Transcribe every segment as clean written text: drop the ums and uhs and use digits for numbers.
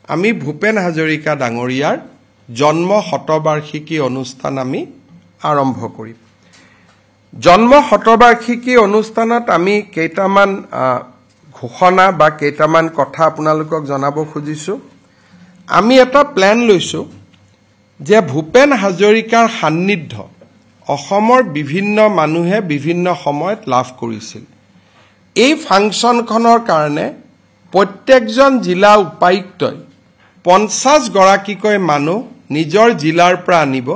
আমি ভূপেন হাজৰিকা ডাঙৰীয়াৰ জন্ম শতবাৰ্ষিকী অনুষ্ঠান আমি আৰম্ভ কৰিম জন্ম শতবাৰ্ষিকী অনুষ্ঠানত আমি কেইটামান ঘোষণা বা কেইটামান কথা আপোনালোকক জনাব খুজিছো আমি এটা প্ল্যান লৈছো যে ভূপেন হাজৰিকাৰ সান্নিধ্য অসমৰ বিভিন্ন মানুহে বিভিন্ন সময়ত লাভ কৰিছিল এই ফাংচনখনৰ কাৰণে প্ৰত্যেকজন জিলা উপায়ুক্তই 50 গৰাকীকৈ মানুহ নিজৰ জিলাৰ পৰা আনিব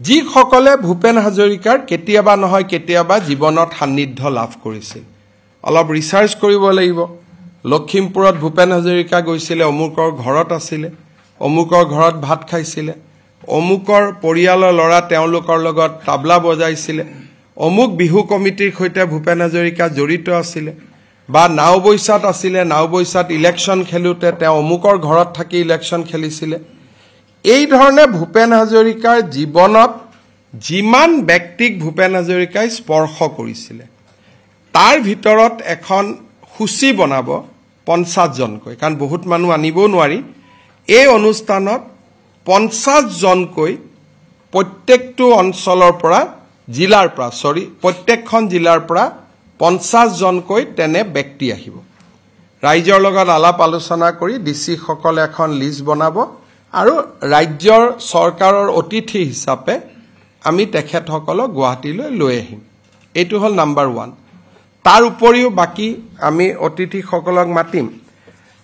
যি সকলে ভূপেন হাজৰিকাৰ কেতিয়াবা নহয় কেতিয়াবা জীৱনত সান্নিধ্য লাভ কৰিছিল অলপ ৰিসাৰ্চ কৰিব লাগিব লখিমপুৰত ভূপেন হাজৰিকা গৈছিল অমুকৰ ঘৰত আছিল অমুকৰ ঘৰত ভাত খাইছিল অমুকৰ পৰিয়ালৰ লৰা তেওঁলোকৰ লগত তাবলা বজাইছিল অমুক বিহু কমিটিৰ সৈতে ভূপেন হাজৰিকা জড়িত আছিল বা নাওবৈছাত আছিল নাওবৈছাত ইলেকশন খেলুতে তেওঁ অমুকৰ ঘৰত থাকি ইলেকশন খেলিছিল এই ধৰণে ভূপেন হাজৰিকাৰ জীৱনত যিমান ব্যক্তিক ভূপেন হাজৰিকাই স্পৰ্শ কৰিছিল তাৰ ভিতৰত এখন সূচী বনাব 50 জনকৈ কাৰণ বহুত মানুহ আনিব নোৱাৰি এই অনুষ্ঠানত 50 জনকৈ প্ৰত্যেকটো অঞ্চলৰ পৰা জিলাৰ পৰা প্ৰত্যেকখন জিলাৰ পৰা 50 জনকৈ তেনে ব্যক্তি আহিব ৰাজ্যৰ লগত আলাপ আলোচনা কৰি ডিসি সকলে এখন লিষ্ট বনাব আৰু ৰাজ্যৰ চৰকাৰৰ অতিথি হিচাপে আমি তেখেতসকলক গুৱাহাটীলৈ লৈ আহিম এইটো হল নাম্বাৰ 1 তাৰ উপৰিও বাকি আমি অতিথি সকলক মাতিম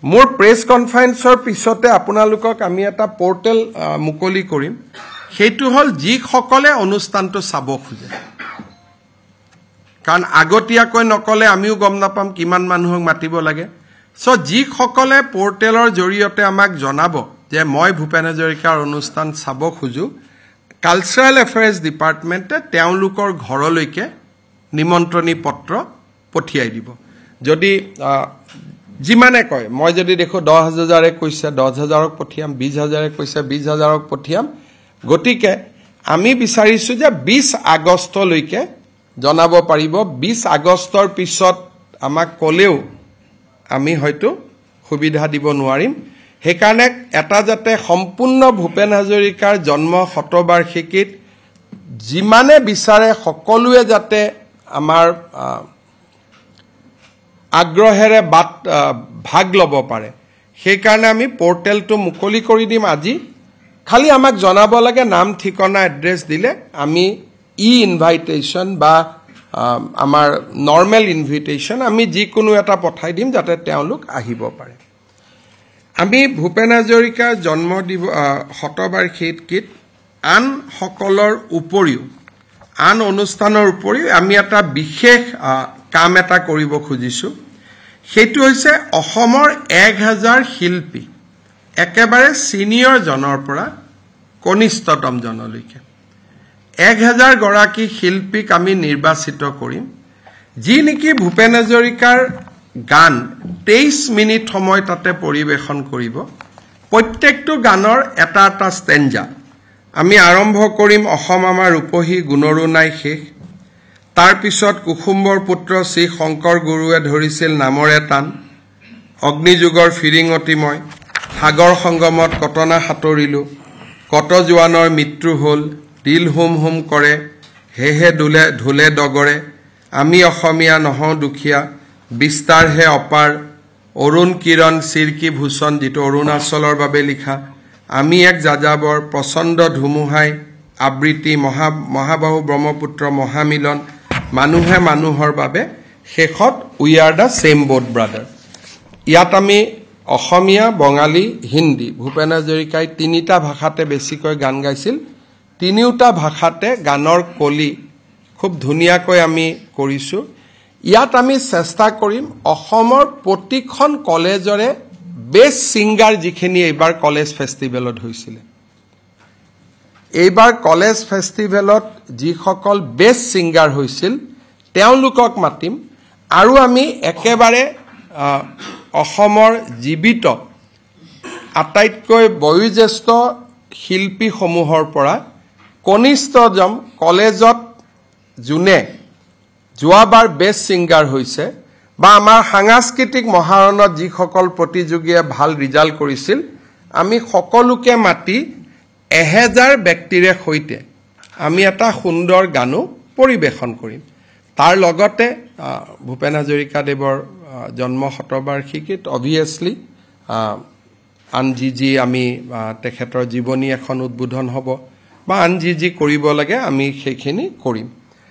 মোৰ প্ৰেছ কনফাৰেন্সৰ পিছতে আপোনালোকক আমি এটা পোৰ্টেল মুকলি কৰিম সেইটো হল যি সকলে অনুষ্ঠানটো চাব খুজে কাৰণ আগতীয়াকৈ নকলে আমিও গম নাপাম কিমান মানুহক মাতিব লাগে সো যি সকলে পোৰ্টেলৰ জৰিয়তে আমাক জনাব যে মই ভূপেন হাজৰিকাৰ অনুষ্ঠান চাব খুজু কালচাৰেল এফেয়াৰ্স ডিপাৰ্টমেন্টে তেওঁলোকৰ ঘৰলৈকে নিমন্ত্ৰণী পত্ৰ পঠিয়াই দিব যদি যিমানে কয় মই যদি দেখো 10000 কৈছে 10000ক পঠিয়াম 20000 কৈছে 20000ক পঠিয়াম গতিকে আমি বিচাৰিছো যে 20 আগষ্টলৈকে জনাব পাৰিব 20 আগষ্টৰ পিছত আমাক কলেও আমি হয়তো সুবিধা দিব নোৱাৰিম হেকাৰণে এটা যাতে সম্পূৰ্ণ ভূপেন হাজৰিকাৰ জন্ম শতবাৰ্ষিকীত যিমানে বিচাৰে সকলোৱে যাতে আমাৰ আগ্ৰহেৰে ভাগ লব পাৰে হেকাৰণে আমি পোৰ্টেলটো মুকলি কৰি দিম আজি খালি আমাক জনাব লাগে নাম ঠিকনা এড্ৰেছ দিলে আমি ইনভাইটেশন বা আমাৰ নৰমাল ইনভিটেশন আমি যিকোনো এটা পঠাই দিম যাতে তেওঁলোক আহিব পাৰে আমি ভূপেন হাজৰিকাৰ জন্ম শতবাৰ্ষিকীত আন সকলৰ উপৰিও আন অনুষ্ঠানৰ উপৰিও আমি এটা বিশেষ কাম এটা কৰিব খুজিছো সেইটো হৈছে অসমৰ 1000 শিল্পী একেবাৰে সিনিয়ৰ জনৰ পৰা কনিষ্ঠতম জনলৈকে 1000 গৰাকী শিল্পীক আমি নিৰ্বাচিত কৰিম যি নেকি ভূপেন হাজৰিকাৰ গান 23 মিনিট সময় তাতে পৰিবেশন কৰিব প্ৰত্যেকটো গানৰ এটা এটা ষ্টেঞ্জা আমি আৰম্ভ কৰিম অসম আমাৰ ৰূপহী গুণৰো নাই শেষ তাৰ পিছত কুসুম্বৰ পুত্ৰ শ্ৰী শংকৰ গুৰুৱে ধৰিছিল নামৰে টান অগ্নিযুগৰ ফিৰিঙতি মই সাগৰ সংগমত কটনা সাতৰিলো কত জোৱানৰ মৃত্যু হল দিল হুম হুম কৰে হেহে ধুলে ডগৰে আমি অসমীয়া নহও দুখিয়া বিস্তাৰ হে অপাৰ অৰুণ কিৰণ চিৰকি ভূষণ যেটো অৰুণাচলৰ বাবে লিখা আমি এক যাযাবৰ প্ৰচণ্ড ধুমুহাই আবৃত্তি মহাবাহু ব্ৰহ্মপুত্ৰ মহামিলন মানুহে মানুহৰ বাবে শেষত we are da same boat brother ইয়াত আমি অসমীয়া বঙালী হিন্দী ভূপেন হাজৰিকাই তিনিটা ভাষাতে বেছিকৈ গান গাইছিল তিনিওটা ভাষাতে গানৰ কলি খুব ধুনিয়াকৈ আমি কৰিছো ইয়াত আমি চেষ্টা কৰিম অসমৰ প্ৰতিখন কলেজৰে বেষ্ট সিঙ্গাৰ যিখিনি এইবাৰ কলেজ ফেষ্টিভেলত হৈছিল এইবাৰ কলেজ ফেষ্টিভেলত যি সকল বেষ্ট সিঙ্গাৰ হৈছিল তেওঁলোকক মাতিম আৰু আমি একেবাৰে অসমৰ জীৱিত আটাইতকৈ বয়োজ্যেষ্ঠ শিল্পী সমূহৰ পৰা কনিষ্ঠতম কলেজত জুনে যোৱাবাৰ বেষ্ট সিঙ্গাৰ হৈছে বা আমাৰ সাংস্কৃতিক মহাৰণত যি সকল প্ৰতিযোগীয়ে ভাল ৰিজাল্ট কৰিছিল আমি সকলোকে মাতি 1000 ব্যক্তিৰে সৈতে আমি এটা সুন্দৰ গানো পৰিবেশন কৰিম তাৰ লগতে ভূপেন হাজৰিকাদেৱৰ জন্ম শতবাৰ্ষিকীত অবভিয়াছলি আন যি আমি তেখেতৰ জীৱনী এখন উদ্বোধন হ'ব বা আন যি কৰিব লাগে আমি সেইখিনি কৰিম